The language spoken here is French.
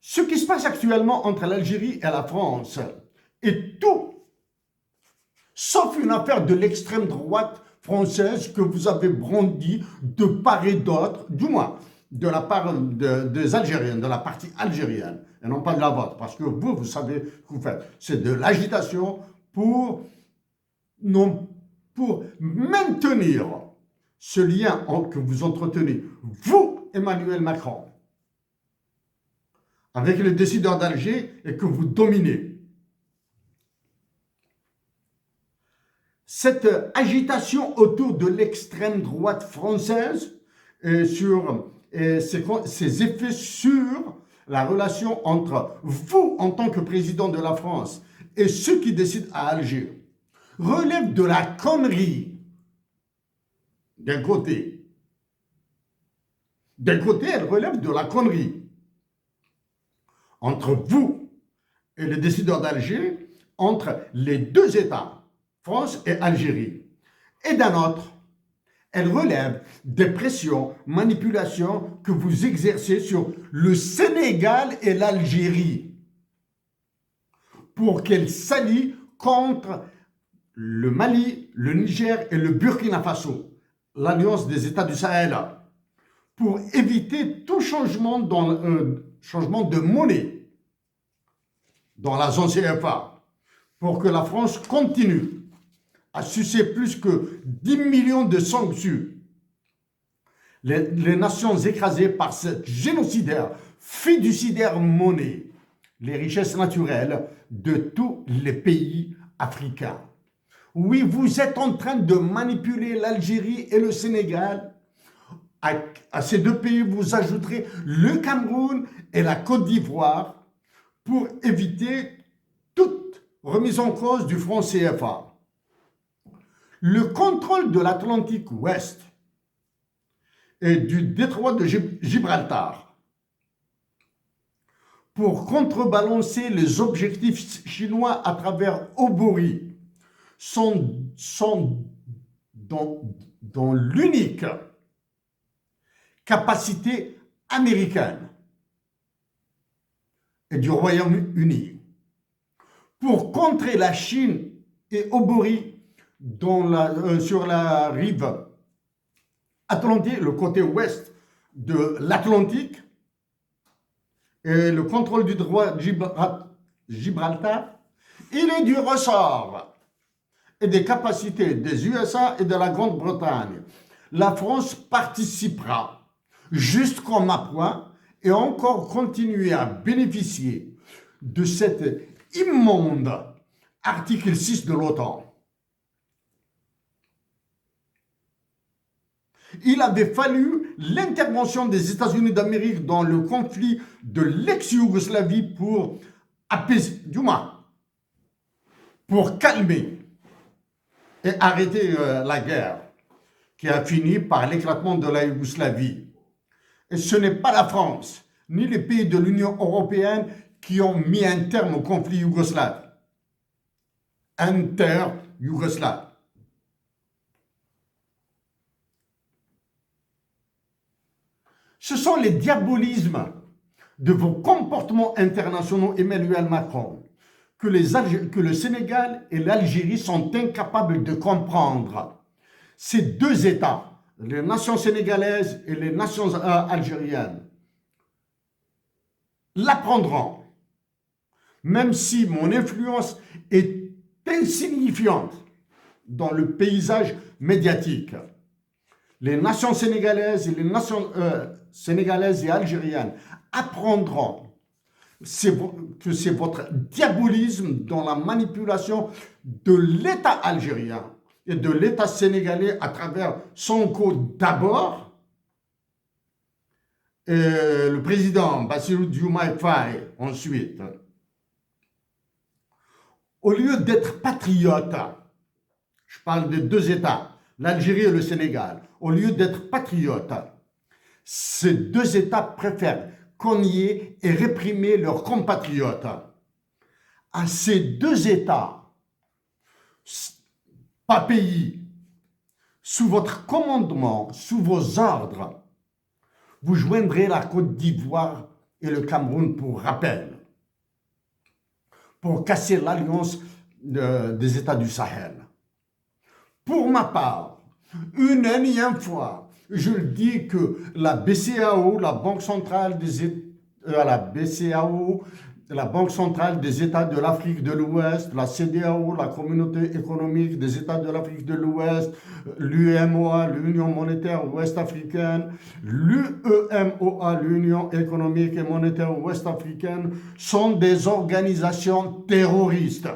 Ce qui se passe actuellement entre l'Algérie et la France est tout sauf une affaire de l'extrême droite française que vous avez brandie de part et d'autre, du moins de la part des Algériens, de la partie algérienne, et non pas de la vôtre, parce que vous savez ce que vous faites. C'est de l'agitation pour, non, pour maintenir ce lien que vous entretenez, vous, Emmanuel Macron, avec les décideurs d'Alger et que vous dominez. Cette agitation autour de l'extrême droite française et sur ses effets sur la relation entre vous en tant que président de la France et ceux qui décident à Alger relève de la connerie d'un côté. D'un côté, elle relève de la connerie entre vous et les décideurs d'Alger, entre les deux États, France et Algérie. Et d'un autre, elle relève des pressions, manipulations que vous exercez sur le Sénégal et l'Algérie pour qu'elles s'allient contre le Mali, le Niger et le Burkina Faso, l'alliance des États du Sahel, pour éviter tout changement de monnaie dans la zone CFA, pour que la France continue à sucer plus que 10 millions de sanctions. Les nations écrasées par cette génocidaire, fiduciaire monnaie, les richesses naturelles de tous les pays africains. Oui, vous êtes en train de manipuler l'Algérie et le Sénégal. À ces deux pays, vous ajouterez le Cameroun et la Côte d'Ivoire pour éviter toute remise en cause du franc CFA. Le contrôle de l'Atlantique Ouest et du détroit de Gibraltar pour contrebalancer les objectifs chinois à travers Obori sont dans l'unique capacité américaine et du Royaume-Uni pour contrer la Chine et Obori sur la rive atlantique, le côté ouest de l'Atlantique, et le contrôle du droit de Gibraltar, il est du ressort et des capacités des USA et de la Grande-Bretagne. La France participera jusqu'au point et encore continuer à bénéficier de cet immonde article 6 de l'OTAN. Il avait fallu l'intervention des États-Unis d'Amérique dans le conflit de l'ex-Yougoslavie pour apaiser, du moins, pour calmer et arrêter la guerre qui a fini par l'éclatement de la Yougoslavie. Et ce n'est pas la France, ni les pays de l'Union européenne qui ont mis un terme au conflit yougoslave. Inter-yougoslave. Ce sont les diabolismes de vos comportements internationaux, Emmanuel Macron, que le Sénégal et l'Algérie sont incapables de comprendre. Ces deux États, les nations sénégalaises et les nations algériennes, l'apprendront, même si mon influence est insignifiante dans le paysage médiatique. Les nations sénégalaises et les nations sénégalaises et algériennes apprendront que c'est votre diabolisme dans la manipulation de l'État algérien et de l'État sénégalais à travers Sonko d'abord, et le président Bassirou Diomaye Faye ensuite. Au lieu d'être patriote, je parle des deux États, l'Algérie et le Sénégal, au lieu d'être patriotes, ces deux États préfèrent cogner et réprimer leurs compatriotes. À ces deux États, pas pays, sous votre commandement, sous vos ordres, vous joindrez la Côte d'Ivoire et le Cameroun pour rappel, pour casser l'alliance des États du Sahel. Pour ma part, une énième fois, je dis que la BCEAO, la Banque centrale des États de l'Afrique de l'Ouest, la CEDEAO, la Communauté économique des États de l'Afrique de l'Ouest, l'UEMOA, l'Union monétaire ouest-africaine, l'UEMOA, l'Union économique et monétaire ouest-africaine, sont des organisations terroristes.